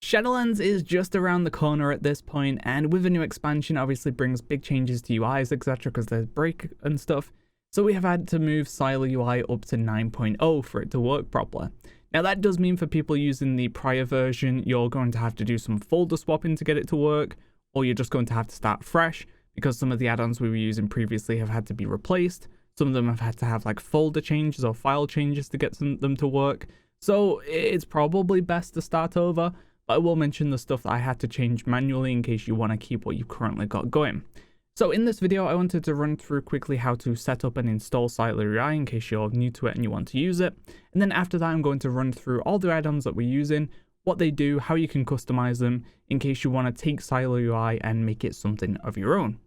Shadowlands is just around the corner at this point, and with a new expansion obviously brings big changes to UIs, etc, because there's break and stuff. So we have had to move SyilerUI up to 9.0 for it to work properly. Now that does mean for people using the prior version, you're going to have to do some folder swapping to get it to work, or you're just going to have to start fresh, because some of the add-ons we were using previously have had to be replaced. Some of them have had to have like folder changes or file changes to get them to work. So it's probably best to start over, but I will mention the stuff that I had to change manually in case you want to keep what you've currently got going. So in this video, I wanted to run through quickly how to set up and install SyilerUI in case you're new to it and you want to use it. And then after that, I'm going to run through all the add-ons that we're using, what they do, how you can customize them in case you want to take SyilerUI and make it something of your own.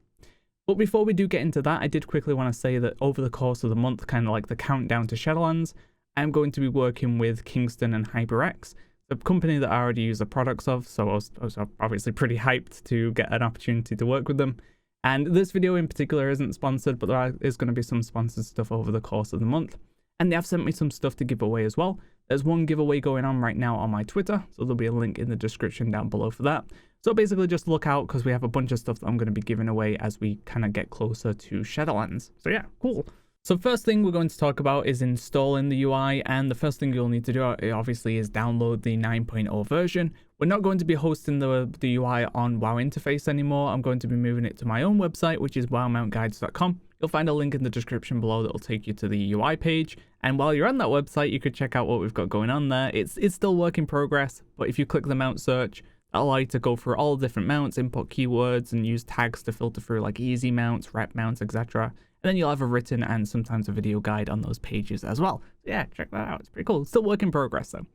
But before we do get into that, I did quickly want to say that over the course of the month, kind of like the countdown to Shadowlands, I'm going to be working with Kingston and HyperX, the company that I already use the products of, so I was obviously pretty hyped to get an opportunity to work with them. And this video in particular isn't sponsored, but there is going to be some sponsored stuff over the course of the month. And they have sent me some stuff to give away as well. There's one giveaway going on right now on my Twitter, so there'll be a link in the description down below for that. So basically just look out, because we have a bunch of stuff that I'm going to be giving away as we kind of get closer to Shadowlands. So yeah, cool. So first thing we're going to talk about is installing the UI, and the first thing you'll need to do obviously is download the 9.0 version. We're not going to be hosting the UI on WoW Interface anymore. I'm going to be moving it to my own website, which is wowmountguides.com. You'll find a link in the description below that will take you to the UI page. And while you're on that website, you could check out what we've got going on there. It's still work in progress, but if you click the mount search, that'll allow you to go through all the different mounts, input keywords, and use tags to filter through like easy mounts, rep mounts, etc. And then you'll have a written and sometimes a video guide on those pages as well. So yeah, check that out. It's pretty cool. It's still work in progress though.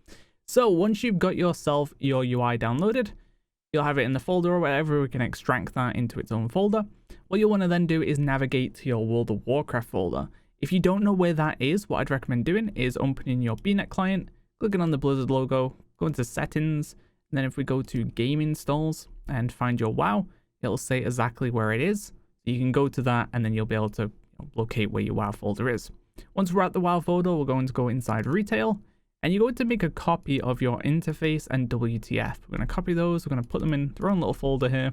So once you've got yourself your UI downloaded, you'll have it in the folder or wherever. We can extract that into its own folder. What you'll want to then do is navigate to your World of Warcraft folder. If you don't know where that is, what I'd recommend doing is opening your BNet client, clicking on the Blizzard logo, go into settings, and then if we go to game installs and find your WoW, it'll say exactly where it is. You can go to that and then you'll be able to locate where your WoW folder is. Once we're at the WoW folder, we're going to go inside retail, and you're going to make a copy of your interface and WTF. We're going to copy those, we're going to put them in their own little folder here.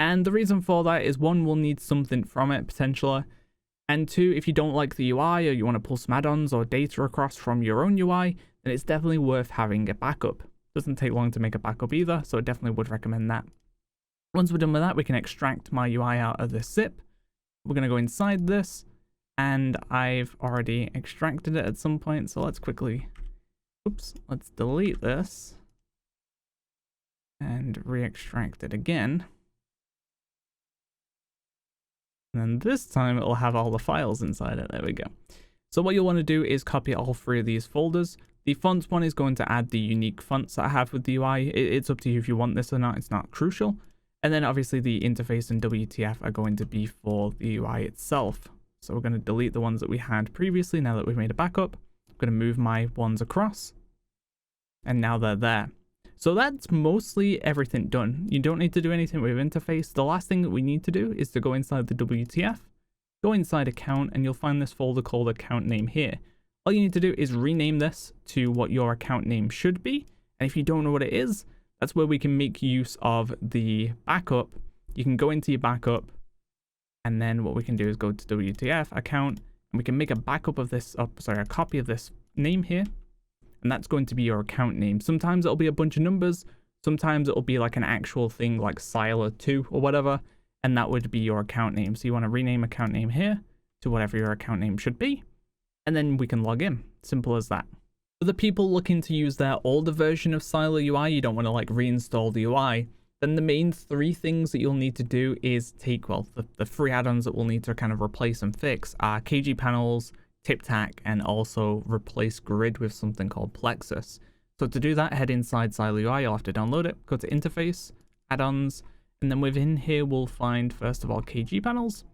And the reason for that is one, we'll need something from it potentially. And two, if you don't like the UI or you want to pull some add-ons or data across from your own UI, then it's definitely worth having a backup. Doesn't take long to make a backup either, so I definitely would recommend that. Once we're done with that, we can extract my UI out of this zip. We're going to go inside this, and I've already extracted it at some point, so let's quickly, let's delete this and re-extract it again. And then this time it'll have all the files inside it. There we go. So what you'll want to do is copy all three of these folders. The fonts one is going to add the unique fonts that I have with the UI. It's up to you if you want this or not. It's not crucial. And then obviously the interface and WTF are going to be for the UI itself. So we're going to delete the ones that we had previously now that we've made a backup. I'm going to move my ones across. And now they're there. So that's mostly everything done. You don't need to do anything with interface. The last thing that we need to do is to go inside the WTF, go inside account, and you'll find this folder called account name here. All you need to do is rename this to what your account name should be. And if you don't know what it is, that's where we can make use of the backup. You can go into your backup, and then what we can do is go to WTF account, and we can make a backup of this, a copy of this name here. And that's going to be your account name. Sometimes it'll be a bunch of numbers. Sometimes it'll be like an actual thing like Syiler2 or whatever. And that would be your account name. So you want to rename account name here to whatever your account name should be. And then we can log in. Simple as that. For the people looking to use their older version of SyilerUI, you don't want to like reinstall the UI. Then the main three things that you'll need to do is take, well, the three add-ons that we'll need to kind of replace and fix are KG panels, TipTac, and also replace grid with something called Plexus. So to do that, head inside SyilerUI, you'll have to download it, go to interface, add-ons, and then within here we'll find first of all KG panels.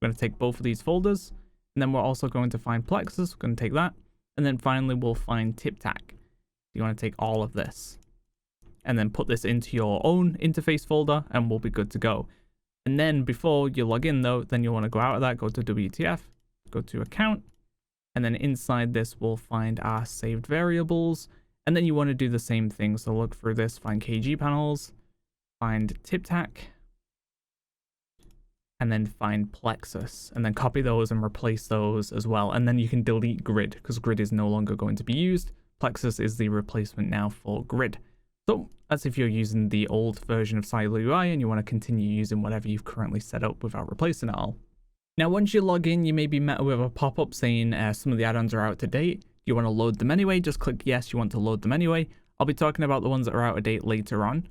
We're going to take both of these folders, and then we're also going to find Plexus. We're going to take that, and then finally we'll find TipTac. You want to take all of this and then put this into your own interface folder, and we'll be good to go. And then before you log in though, then you'll want to go out of that, go to WTF, go to account, and then inside this we'll find our saved variables, And then you want to do the same thing. So look through this, find KG panels, find TipTac, and then find Plexus, and then copy those and replace those as well. And then you can delete grid because grid is no longer going to be used. Plexus is the replacement now for grid. So that's if you're using the old version of SyilerUI and you want to continue using whatever you've currently set up without replacing it all. Now, once you log in, you may be met with a pop-up saying some of the add-ons are out of date. You want to load them anyway, just click yes, you want to load them anyway. I'll be talking about the ones that are out of date later on.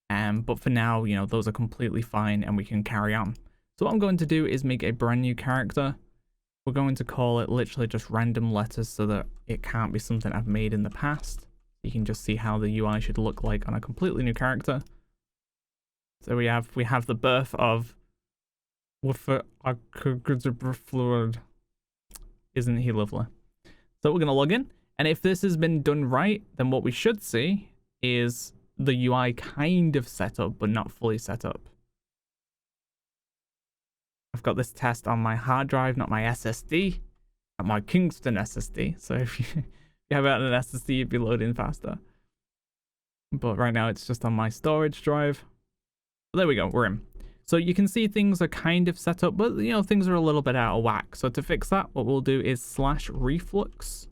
But for now, you know, those are completely fine and we can carry on. So what I'm going to do is make a brand new character. We're going to call it literally just random letters so that it can't be something I've made in the past. You can just see how the UI should look like on a completely new character. So we have the birth of Fluid. Isn't he lovely? So we're going to log in. And if this has been done right, then what we should see is the UI kind of set up, but not fully set up. I've got this test on my hard drive, not my SSD, not my Kingston SSD. So if you have it on an SSD, it'd be loading faster. But right now it's just on my storage drive. But there we go, we're in. So you can see things are kind of set up, but you know, things are a little bit out of whack. So to fix that, what we'll do is /reflux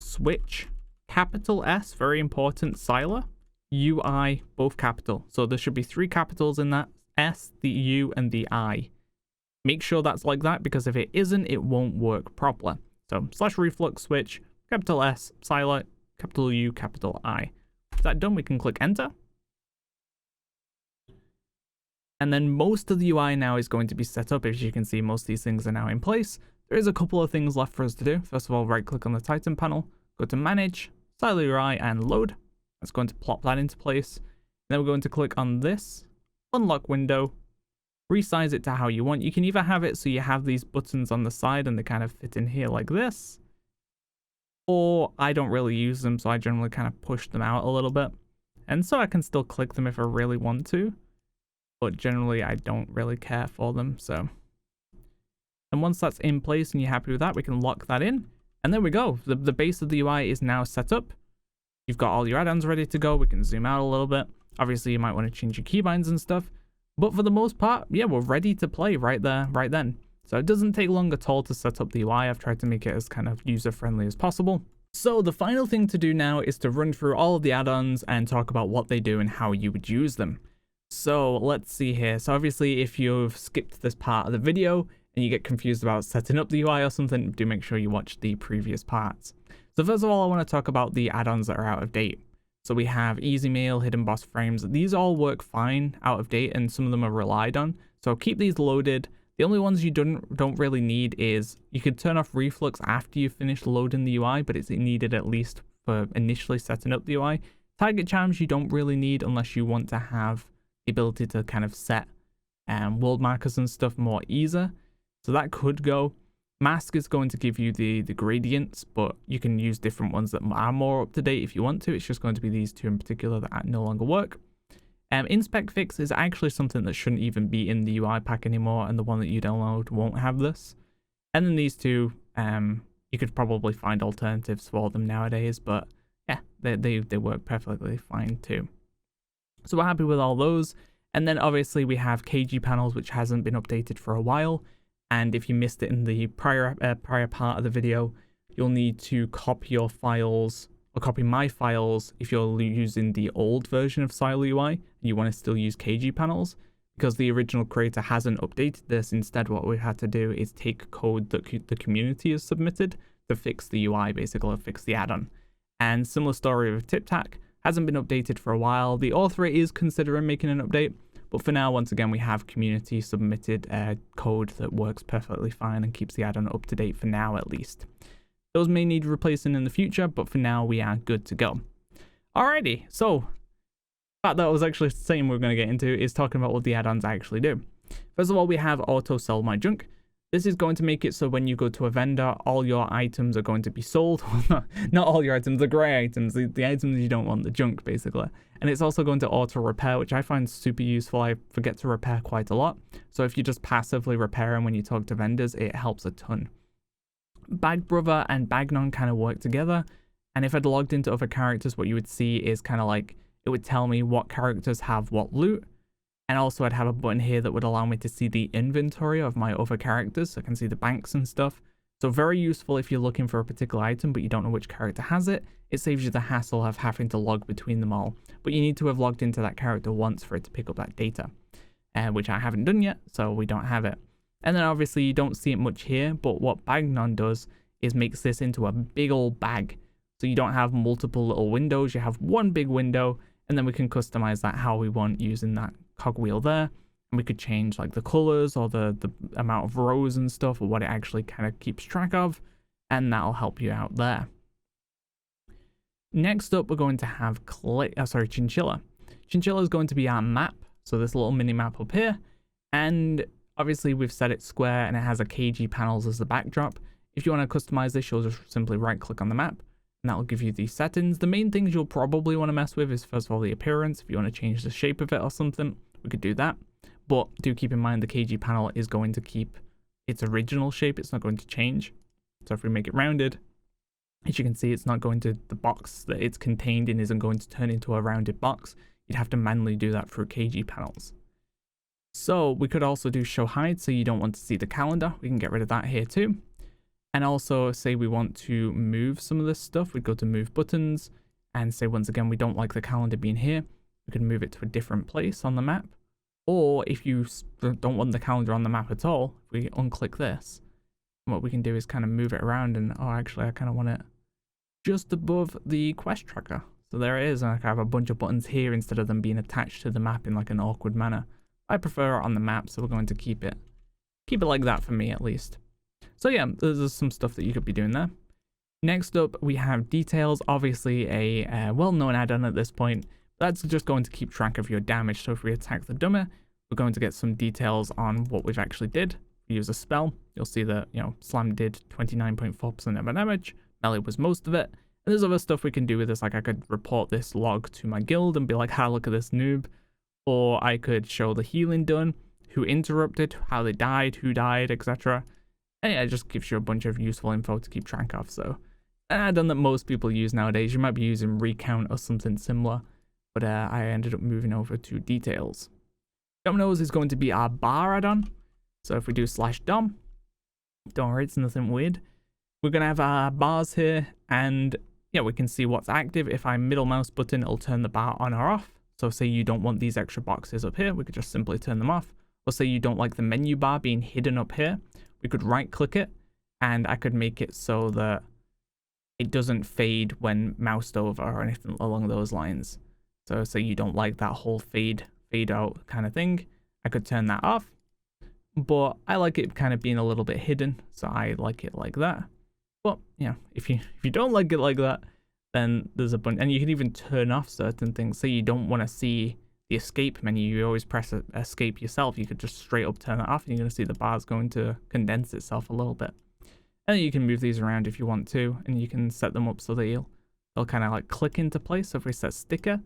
switch capital S, very important, Syiler, UI, both capital. So there should be 3 capitals in that, S, the U, and the I. Make sure that's like that, because if it isn't, it won't work properly. So /reflux switch, capital S, Syiler, capital U, capital I. Is that done? We can click enter. And then most of the UI now is going to be set up. As you can see, most of these things are now in place. There is a couple of things left for us to do. First of all, right click on the Titan panel, go to manage, SyilerUI, and load. That's going to plop that into place. And then we're going to click on this, unlock window, resize it to how you want. You can either have it so you have these buttons on the side and they kind of fit in here like this, or I don't really use them, so I generally kind of push them out a little bit. And so I can still click them if I really want to, but generally I don't really care for them. So, and once that's in place and you're happy with that, we can lock that in. And there we go. The base of the UI is now set up. You've got all your add-ons ready to go. We can zoom out a little bit. Obviously, you might want to change your keybinds and stuff. But for the most part, yeah, we're ready to play right there, right then. So it doesn't take long at all to set up the UI. I've tried to make it as kind of user-friendly as possible. So the final thing to do now is to run through all of the add-ons and talk about what they do and how you would use them. So let's see here. So obviously, if you've skipped this part of the video and you get confused about setting up the UI or something, do make sure you watch the previous parts. So first of all, I want to talk about the add-ons that are out of date. So we have Easy Mail, Hidden Boss Frames. These all work fine out of date, and some of them are relied on. So keep these loaded. The only ones you don't really need is, you could turn off Reflux after you finish loading the UI, but it's needed at least for initially setting up the UI. Target charms you don't really need unless you want to have the ability to kind of set world markers and stuff more easier. So that could go. Mask is going to give you the gradients, but you can use different ones that are more up to date if you want to. It's just going to be these 2 in particular that no longer work. Inspect Fix is actually something that shouldn't even be in the UI pack anymore, and the one that you download won't have this. And then these 2, you could probably find alternatives for them nowadays, but yeah, they work perfectly fine too. So we're happy with all those. And then obviously we have KG panels, which hasn't been updated for a while. And if you missed it in the prior part of the video, you'll need to copy your files, or copy my files if you're using the old version of SyilerUI and you want to still use KG panels, because the original creator hasn't updated this. Instead, what we've had to do is take code that the community has submitted to fix the UI, basically, or fix the add-on. And similar story with TipTac, hasn't been updated for a while. The author is considering making an update, but for now, once again, we have community submitted code that works perfectly fine and keeps the add-on up to date for now, at least. Those may need replacing in the future, but for now, we are good to go. Alrighty, so that I was actually saying we're going to get into is talking about what the add-ons actually do. First of all, we have Auto Sell My Junk. This is going to make it so when you go to a vendor, all your items are going to be sold. Not all your items, the grey items, the items you don't want, the junk, basically. And it's also going to auto repair, which I find super useful. I forget to repair quite a lot. So if you just passively repair them when you talk to vendors, it helps a ton. Bag Brother and Bagnon kind of work together. And if I'd logged into other characters, what you would see is kind of like, it would tell me what characters have what loot. And also I'd have a button here that would allow me to see the inventory of my other characters. So I can see the banks and stuff. So very useful if you're looking for a particular item, but you don't know which character has it. It saves you the hassle of having to log between them all. But you need to have logged into that character once for it to pick up that data, which I haven't done yet, so we don't have it. And then obviously you don't see it much here, but what Bagnon does is makes this into a big old bag. So you don't have multiple little windows, you have one big window, and then we can customize that how we want using that cogwheel there. And we could change like the colors or the amount of rows and stuff, or what it actually kind of keeps track of, and that'll help you out there. Next up, we're going to have Chinchilla. Chinchilla is going to be our map, so this little mini map up here, and obviously we've set it square and it has a KG panels as the backdrop. If you want to customize this, you'll just simply right click on the map and that'll give you these settings. The main things you'll probably want to mess with is first of all the appearance. If you want to change the shape of it or something, we could do that. But do keep in mind the KG panel is going to keep its original shape. It's not going to change. So if we make it rounded, as you can see, it's not going to, the box that it's contained in isn't going to turn into a rounded box. You'd have to manually do that through KG panels. So we could also do show hide, so you don't want to see the calendar. We can get rid of that here too. And also say we want to move some of this stuff. We'd go to move buttons and say, once again, we don't like the calendar being here. We could move it to a different place on the map. Or if you don't want the calendar on the map at all, if we unclick this, what we can do is kind of move it around and, oh, actually, I kind of want it just above the quest tracker. So there it is. And I have a bunch of buttons here instead of them being attached to the map in like an awkward manner. I prefer it on the map, so we're going to keep it like that for me at least. So yeah, there's some stuff that you could be doing there. Next up, we have details, obviously a well-known add-on at this point. That's just going to keep track of your damage. So if we attack the dummy, we're going to get some details on what we've actually did. If we use a spell, you'll see that, you know, Slam did 29.4% of our damage, melee was most of it. And there's other stuff we can do with this, like I could report this log to my guild and be like, ha, look at this noob. Or I could show the healing done, who interrupted, how they died, who died, etc. And yeah, it just gives you a bunch of useful info to keep track of. So an add-on that most people use nowadays. You might be using Recount or something similar, but I ended up moving over to details. Dominoes is going to be our bar add-on. So if we do /dom, don't worry, it's nothing weird. We're going to have our bars here, and yeah, we can see what's active. If I middle mouse button, it'll turn the bar on or off. So say you don't want these extra boxes up here, we could just simply turn them off. Or say you don't like the menu bar being hidden up here, we could right click it and I could make it so that it doesn't fade when moused over or anything along those lines. So say you don't like that whole fade out kind of thing, I could turn that off. But I like it kind of being a little bit hidden, so I like it like that. But yeah, if you don't like it like that, then there's a bunch, and you can even turn off certain things. Say you don't want to see the escape menu, you always press escape yourself. You could just straight up turn it off, and you're going to see the bar's going to condense itself a little bit. And then you can move these around if you want to, and you can set them up so that they'll kind of like click into place. So if we set sticker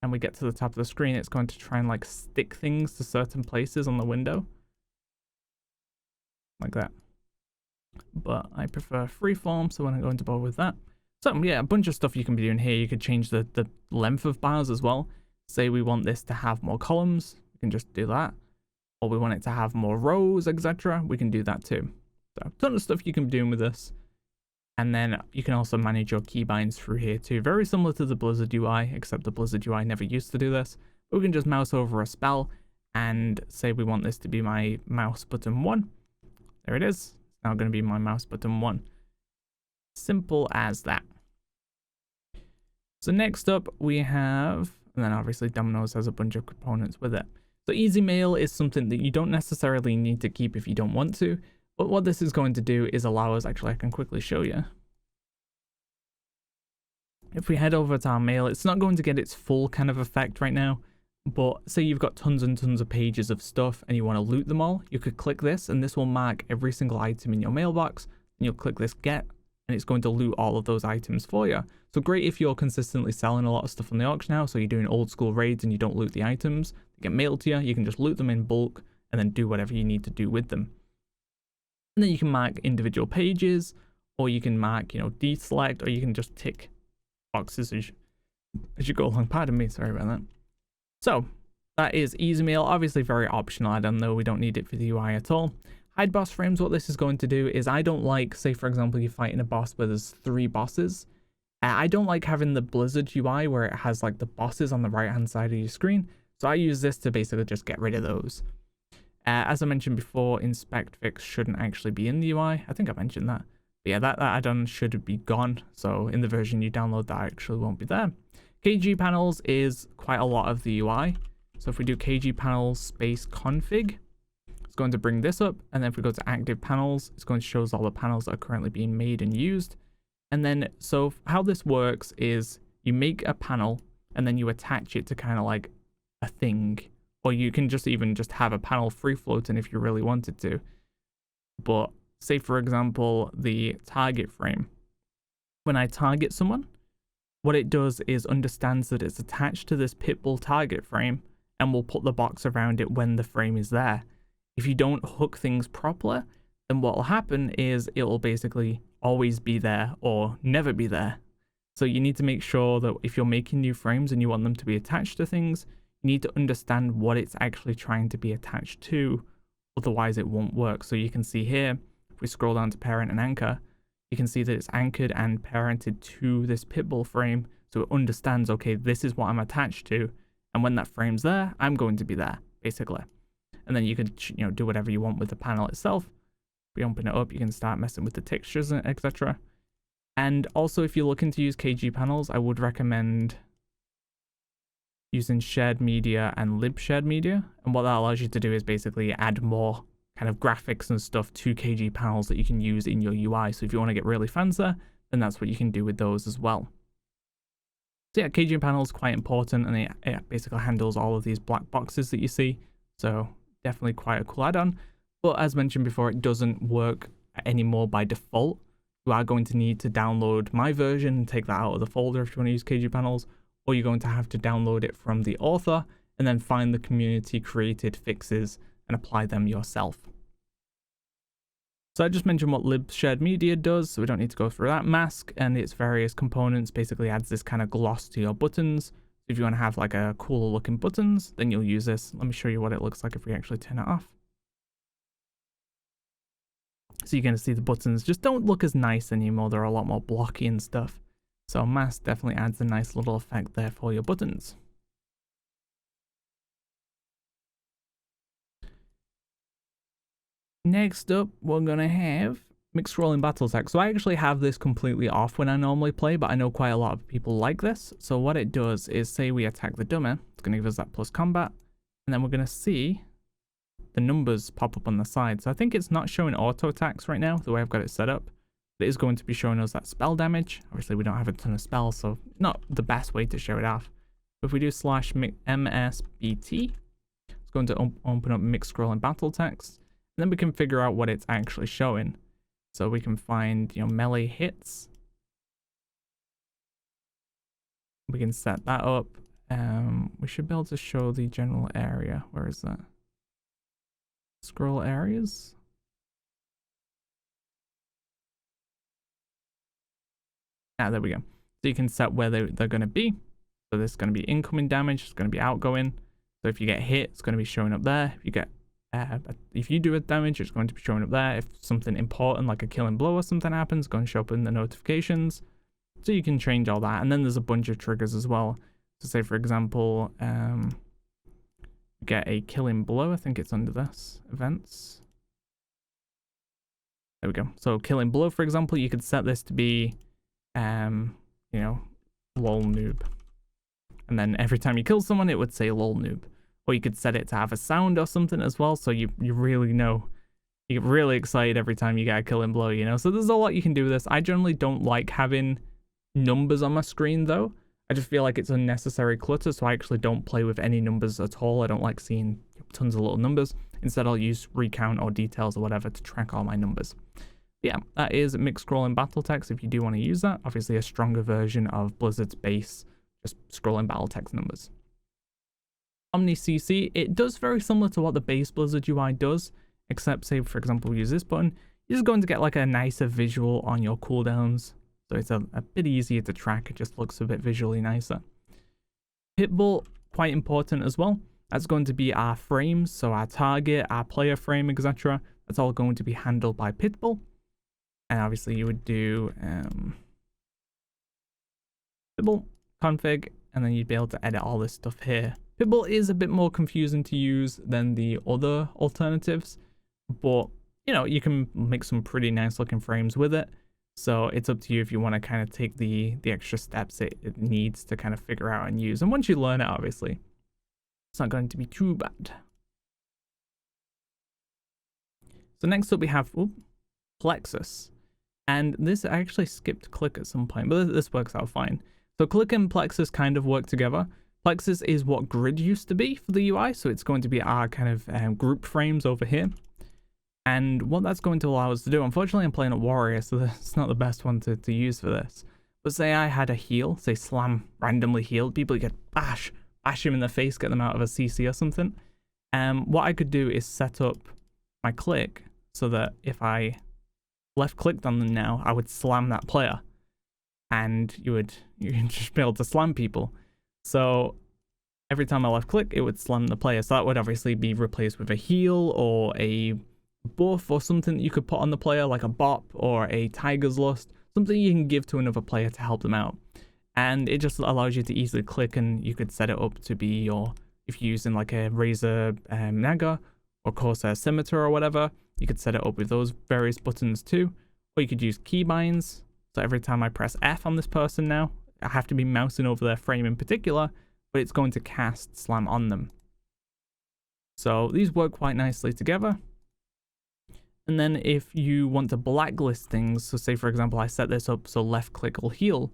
and we get to the top of the screen, it's going to try and like stick things to certain places on the window like that. But I prefer freeform, so we're not going to bother with that. So yeah, a bunch of stuff you can be doing here. You could change the length of bars as well. Say we want this to have more columns, we can just do that. Or we want it to have more rows, etc. We can do that too. So a ton of stuff you can be doing with this. And then you can also manage your keybinds through here too. Very similar to the Blizzard UI, except the Blizzard UI never used to do this. But we can just mouse over a spell and say we want this to be my mouse button 1. There it is. It's now going to be my mouse button 1. Simple as that. So next up we have, and then obviously Dominoes has a bunch of components with it. So easy mail is something that you don't necessarily need to keep if you don't want to, but what this is going to do is allow us, actually I can quickly show you. If we head over to our mail, it's not going to get its full kind of effect right now, but say you've got tons and tons of pages of stuff and you want to loot them all, you could click this and this will mark every single item in your mailbox, and you'll click this get, and it's going to loot all of those items for you. So great if you're consistently selling a lot of stuff on the auction now, so you're doing old school raids and you don't loot the items, they get mailed to you, you can just loot them in bulk and then do whatever you need to do with them. And then you can mark individual pages, or you can mark, you know, deselect, or you can just tick boxes as you go along. Pardon me, sorry about that. So that is easy mail, obviously very optional. I don't know, we don't need it for the UI at all. Hide boss frames, what this is going to do is, I don't like, say for example you're fighting a boss where there's 3 bosses. I don't like having the Blizzard UI where it has like the bosses on the right hand side of your screen, so I use this to basically just get rid of those. As I mentioned before, inspect fix shouldn't actually be in the UI. I think I mentioned that. But yeah, that add-on should be gone, so in the version you download that actually won't be there. KG panels is quite a lot of the UI. So if we do KG panels space config, it's going to bring this up. And then if we go to active panels, it's going to show us all the panels that are currently being made and used. And then, so how this works is you make a panel and then you attach it to kind of like a thing, or you can just even just have a panel free floating if you really wanted to. But say for example, the target frame, when I target someone, what it does is understands that it's attached to this pitbull target frame and will put the box around it when the frame is there. If you don't hook things properly, then what will happen is it will basically always be there or never be there. So you need to make sure that if you're making new frames and you want them to be attached to things, you need to understand what it's actually trying to be attached to, otherwise it won't work. So you can see here, if we scroll down to parent and anchor, you can see that it's anchored and parented to this pitbull frame, so it understands, okay, this is what I'm attached to, and when that frame's there, I'm going to be there, basically. And then you can, do whatever you want with the panel itself. If we open it up, you can start messing with the textures, etc. And also, if you're looking to use KG panels, I would recommend using shared media and lib shared media. And what that allows you to do is basically add more kind of graphics and stuff to KG panels that you can use in your UI. So if you want to get really fancy, then that's what you can do with those as well. So yeah, KG panel is quite important, and it basically handles all of these black boxes that you see. So definitely quite a cool add-on. But as mentioned before, it doesn't work anymore by default. You are going to need to download my version and take that out of the folder if you want to use KG panels, or you're going to have to download it from the author and then find the community created fixes and apply them yourself. So I just mentioned what lib shared media does, so we don't need to go through that. Mask and its various components basically adds this kind of gloss to your buttons. If you want to have like a cooler looking buttons, then you'll use this. Let me show you what it looks like if we actually turn it off. So you're going to see the buttons just don't look as nice anymore. They're a lot more blocky and stuff. So mask definitely adds a nice little effect there for your buttons. Next up, we're going to have mixed scrolling battle text. So I actually have this completely off when I normally play, but I know quite a lot of people like this. So what it does is, say we attack the dummy, it's going to give us that plus combat, and then we're going to see the numbers pop up on the side. So I think it's not showing auto attacks right now, the way I've got it set up. It is going to be showing us that spell damage. Obviously we don't have a ton of spells, so not the best way to show it off. But if we do /msbt, it's going to open up mixed scrolling battle text. And then we can figure out what it's actually showing. So we can find, melee hits. We can set that up. We should be able to show the general area. Where is that? Scroll areas. There we go. So you can set where they're going to be. So this is going to be incoming damage. It's going to be outgoing. So if you get hit, it's going to be showing up there. If you do a damage, it's going to be showing up there. If something important like a killing blow or something happens, it's going to show up in the notifications. So you can change all that. And then there's a bunch of triggers as well. So say for example, get a killing blow. I think it's under this events. There we go. So killing blow, for example, you could set this to be, lol noob. And then every time you kill someone, it would say lol noob. Or you could set it to have a sound or something as well, so you really know. You get really excited every time you get a killing blow, So there's a lot you can do with this. I generally don't like having numbers on my screen, though. I just feel like it's unnecessary clutter, so I actually don't play with any numbers at all. I don't like seeing tons of little numbers. Instead, I'll use recount or details or whatever to track all my numbers. Yeah, that is mixed scrolling battle text if you do want to use that. Obviously, a stronger version of Blizzard's base, just scrolling battle text numbers. OmniCC, it does very similar to what the base Blizzard UI does, except say for example we use this button, you're just going to get like a nicer visual on your cooldowns. So it's a bit easier to track. It just looks a bit visually nicer. Pitbull, quite important as well. That's going to be our frames, so our target, our player frame, etc. That's all going to be handled by Pitbull. And obviously you would do Pitbull config, and then you'd be able to edit all this stuff here. Pitbull is a bit more confusing to use than the other alternatives, but you know, you can make some pretty nice looking frames with it. So it's up to you if you want to kind of take the extra steps it needs to kind of figure out and use. And once you learn it, obviously, it's not going to be too bad. So next up we have Plexus. And this, I actually skipped click at some point, but this works out fine. So click and Plexus kind of work together. Plexus is what grid used to be for the UI. So it's going to be our kind of group frames over here. And what that's going to allow us to do, unfortunately I'm playing a warrior, so it's not the best one to use for this. But say I had a heal, say slam randomly healed, people could bash him in the face, get them out of a CC or something. What I could do is set up my click so that if I left clicked on them now, I would slam that player. And you'd just be able to slam people. So every time I left click, it would slam the player. So that would obviously be replaced with a heal or a buff or something that you could put on the player, like a bop or a tiger's lust, something you can give to another player to help them out. And it just allows you to easily click, and you could set it up to be your, if you're using like a Razor Naga or Corsair Scimitar or whatever, you could set it up with those various buttons too. Or you could use keybinds. So every time I press F on this person now, I have to be mousing over their frame in particular, but it's going to cast slam on them. So these work quite nicely together. And then if you want to blacklist things, so say for example I set this up so left click will heal,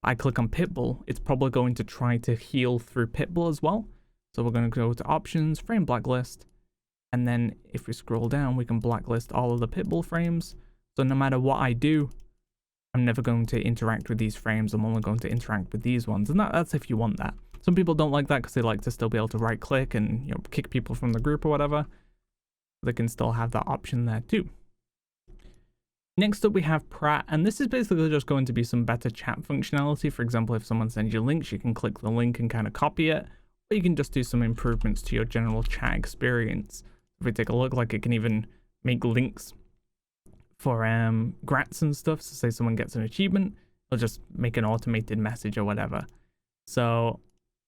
I click on Pitbull, it's probably going to try to heal through Pitbull as well. So we're going to go to options, frame blacklist, and then if we scroll down we can blacklist all of the Pitbull frames. So no matter what I do, I'm never going to interact with these frames, I'm only going to interact with these ones, and that's if you want that. Some people don't like that because they like to still be able to right click and, you know, kick people from the group or whatever. They can still have that option there too. Next up we have Prat, and this is basically just going to be some better chat functionality. For example, if someone sends you links, you can click the link and kind of copy it, or you can just do some improvements to your general chat experience. If we take a look, like it can even make links for grats and stuff. So say someone gets an achievement, it'll just make an automated message or whatever. So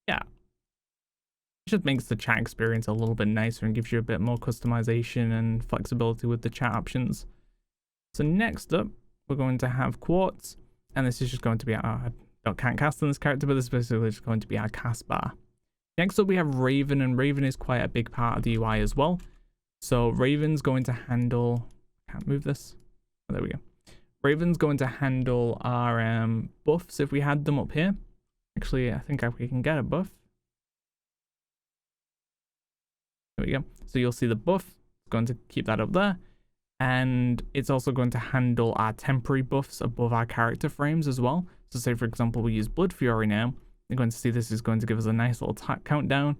yeah, it just makes the chat experience a little bit nicer and gives you a bit more customization and flexibility with the chat options. So next up, we're going to have Quartz, and this is just going to be our, I can't cast on this character, but this is basically just going to be our cast bar. Next up we have Raven, and Raven is quite a big part of the UI as well. So Raven's going to handle, can't move this, oh, there we go. Raven's going to handle our buffs if we had them up here. Actually, I think we can get a buff. There we go. So you'll see the buff. It's going to keep that up there. And it's also going to handle our temporary buffs above our character frames as well. So say, for example, we use Blood Fury now. You're going to see this is going to give us a nice little countdown.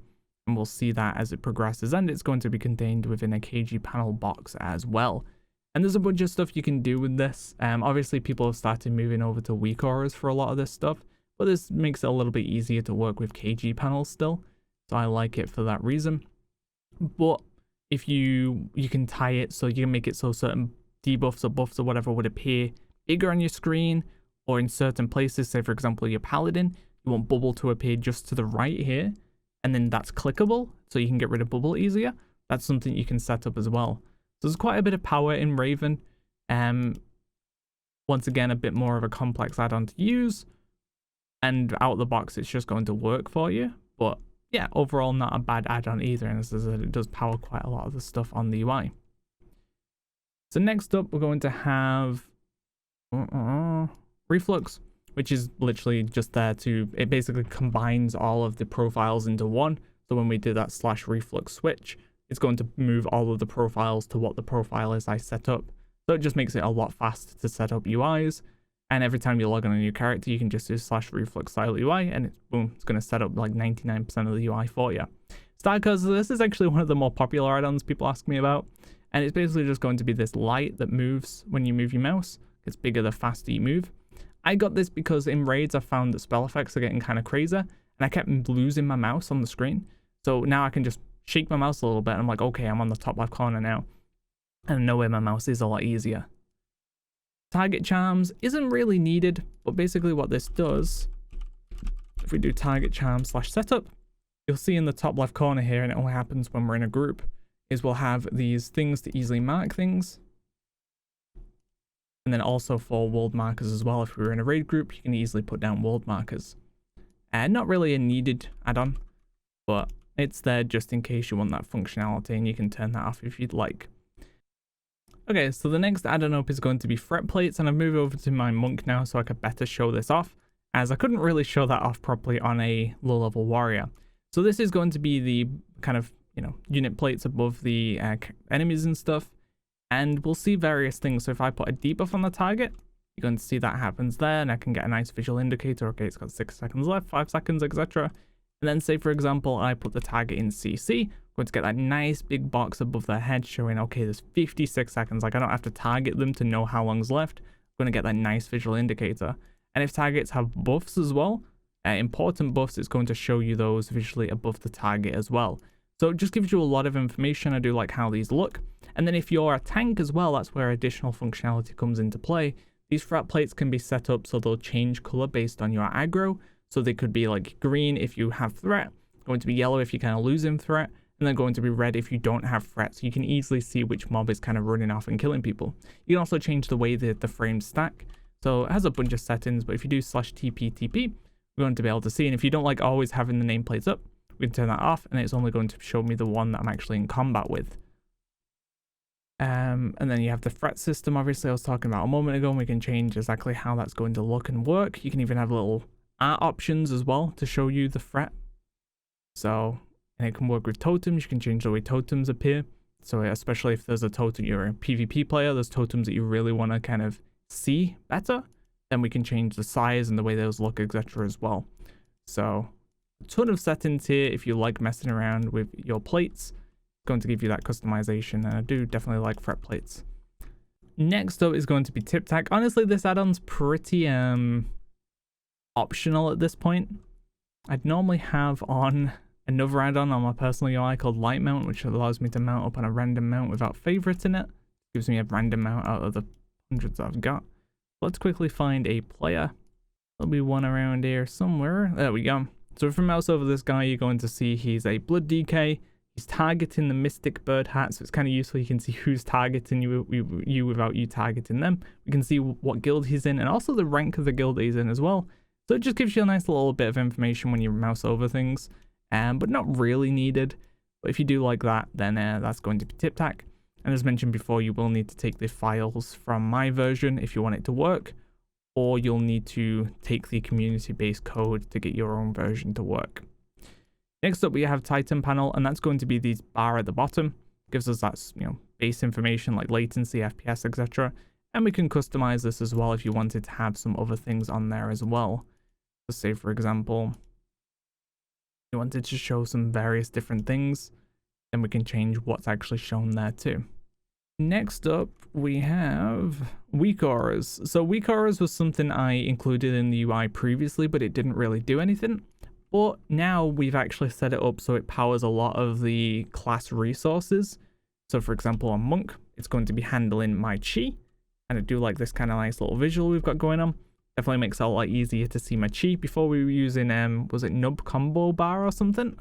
And we'll see that as it progresses. And it's going to be contained within a KG panel box as well. And there's a bunch of stuff you can do with this. Obviously, people have started moving over to weak auras for a lot of this stuff. But this makes it a little bit easier to work with KG panels still. So I like it for that reason. But if you can tie it so you can make it so certain debuffs or buffs or whatever would appear bigger on your screen, or in certain places, say for example your paladin, you want bubble to appear just to the right here, and then that's clickable so you can get rid of bubble easier. That's something you can set up as well. So there's quite a bit of power in Raven. Once again, a bit more of a complex add-on to use, and out of the box it's just going to work for you. But yeah, overall not a bad add-on either, and as I said, it does power quite a lot of the stuff on the UI. So next up we're going to have Reflux, which is literally just there to, it basically combines all of the profiles into one. So when we do that /reflux switch, it's going to move all of the profiles to what the profile is I set up. So it just makes it a lot faster to set up UIs. And every time you log on a new character, you can just do /reflux SyilerUI, and it's boom, it's going to set up like 99% of the UI for you. Starcause, this is actually one of the more popular add-ons people ask me about, and it's basically just going to be this light that moves when you move your mouse. It's bigger the faster you move. I got this because in raids I found that spell effects are getting kind of crazy, and I kept losing my mouse on the screen. So now I can just shake my mouse a little bit and I'm like, okay, I'm on the top left corner now, and I know where my mouse is a lot easier. Target charms isn't really needed, but basically what this does, if we do target charm / setup, you'll see in the top left corner here, and it only happens when we're in a group, is we'll have these things to easily mark things. And then also for world markers as well. If we were in a raid group, you can easily put down world markers. Not really a needed add-on, but it's there just in case you want that functionality, and you can turn that off if you'd like. Okay, so the next add-on up is going to be threat plates, and I've moved over to my monk now so I could better show this off, as I couldn't really show that off properly on a low-level warrior. So this is going to be the kind of, unit plates above the enemies and stuff, and we'll see various things. So if I put a debuff on the target, you're going to see that happens there, and I can get a nice visual indicator. Okay, it's got 6 seconds left, 5 seconds, etc. And then say, for example, I put the target in CC, I'm going to get that nice big box above their head showing, okay, there's 56 seconds. Like, I don't have to target them to know how long's left. I'm going to get that nice visual indicator. And if targets have buffs as well, important buffs, it's going to show you those visually above the target as well. So it just gives you a lot of information. I do like how these look. And then if you're a tank as well, that's where additional functionality comes into play. These threat plates can be set up so they'll change color based on your aggro. So they could be like green if you have threat, going to be yellow if you're kind of losing threat, and then going to be red if you don't have threat. So you can easily see which mob is kind of running off and killing people. You can also change the way that the frames stack. So it has a bunch of settings, but if you do /TP, we're going to be able to see. And if you don't like always having the nameplates up, we can turn that off, and it's only going to show me the one that I'm actually in combat with. And then you have the threat system, obviously I was talking about a moment ago, and we can change exactly how that's going to look and work. You can even have little art options as well to show you the threat. So, and it can work with totems. You can change the way totems appear. So especially if there's a totem, you're a PvP player, there's totems that you really want to kind of see better, then we can change the size and the way those look, etc. as well. So a ton of settings here if you like messing around with your plates. It's going to give you that customization, and I do definitely like threat plates. Next up is going to be tip tag. Honestly, this add-on's pretty optional at this point. I'd normally have on another add-on on my personal UI called light mount, which allows me to mount up on a random mount without favorites in it. Gives me a random mount out of the hundreds I've got. Let's quickly find a player. There'll be one around here somewhere. There we go. So if we mouse over this guy, you're going to see he's a blood DK. He's targeting the mystic bird hat, so it's kind of useful. You can see who's targeting you without you targeting them. We can see what guild he's in, and also the rank of the guild he's in as well. So it just gives you a nice little bit of information when you mouse over things, but not really needed. But if you do like that, then that's going to be tip tack. And as mentioned before, you will need to take the files from my version if you want it to work, or you'll need to take the community-based code to get your own version to work. Next up, we have Titan panel, and that's going to be these bar at the bottom. Gives us that, base information like latency, FPS, etc. And we can customize this as well if you wanted to have some other things on there as well. So say, for example, you wanted to show some various different things, then we can change what's actually shown there too. Next up, we have weak auras. So weak auras was something I included in the UI previously, but it didn't really do anything. But now we've actually set it up so it powers a lot of the class resources. So for example, on Monk, it's going to be handling my chi. And I do like this kind of nice little visual we've got going on. Definitely makes it a lot easier to see my chi. Before we were using, was it nub combo bar or something?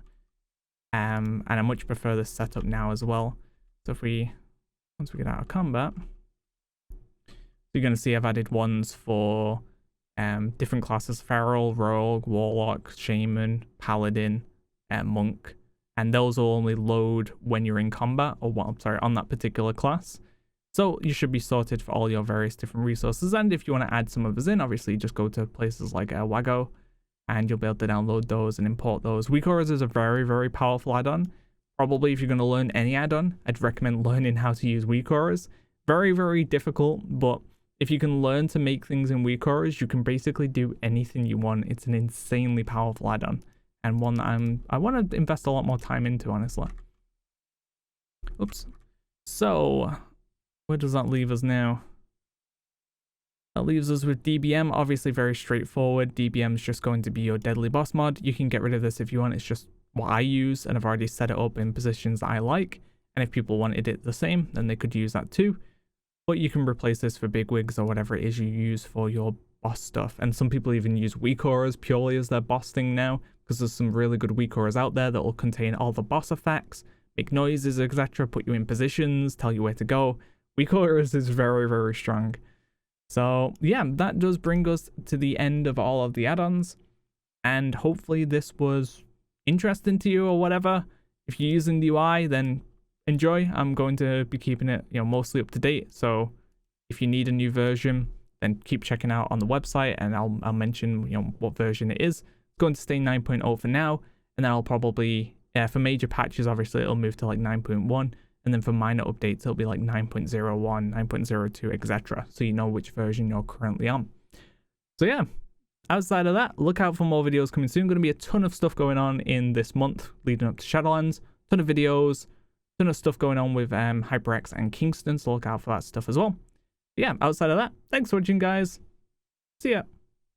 And I much prefer this setup now as well. So if once we get out of combat, you're going to see I've added ones for different classes: Feral, Rogue, Warlock, Shaman, Paladin, Monk. And those will only load when you're in combat, or on that particular class. So you should be sorted for all your various different resources. And if you want to add some others in, obviously just go to places like Wago, and you'll be able to download those and import those. Weak auras is a very, very powerful add-on. Probably if you're going to learn any add-on, I'd recommend learning how to use weak auras. Very, very difficult, but if you can learn to make things in weak auras, you can basically do anything you want. It's an insanely powerful add-on, and one that I want to invest a lot more time into, honestly. Oops. So where does that leave us now? That leaves us with DBM, obviously very straightforward. DBM is just going to be your deadly boss mod. You can get rid of this if you want, it's just what I use, and I've already set it up in positions that I like. And if people wanted it the same, then they could use that too. But you can replace this for bigwigs or whatever it is you use for your boss stuff. And some people even use weak auras purely as their boss thing now, because there's some really good weak auras out there that will contain all the boss effects, make noises, etc., put you in positions, tell you where to go. Weak auras is very, very strong. So yeah, that does bring us to the end of all of the add-ons. And hopefully this was interesting to you or whatever. If you're using the UI, then enjoy. I'm going to be keeping it, mostly up to date. So if you need a new version, then keep checking out on the website, and I'll mention what version it is. It's going to stay 9.0 for now, and then I'll probably for major patches, obviously it'll move to like 9.1, and then for minor updates it'll be like 9.01, 9.02, etc. So you know which version you're currently on. So yeah, outside of that, look out for more videos coming soon. Going to be a ton of stuff going on in this month leading up to Shadowlands. Ton of videos, ton of stuff going on with HyperX and Kingston, so look out for that stuff as well. But yeah, outside of that, thanks for watching, guys. See ya.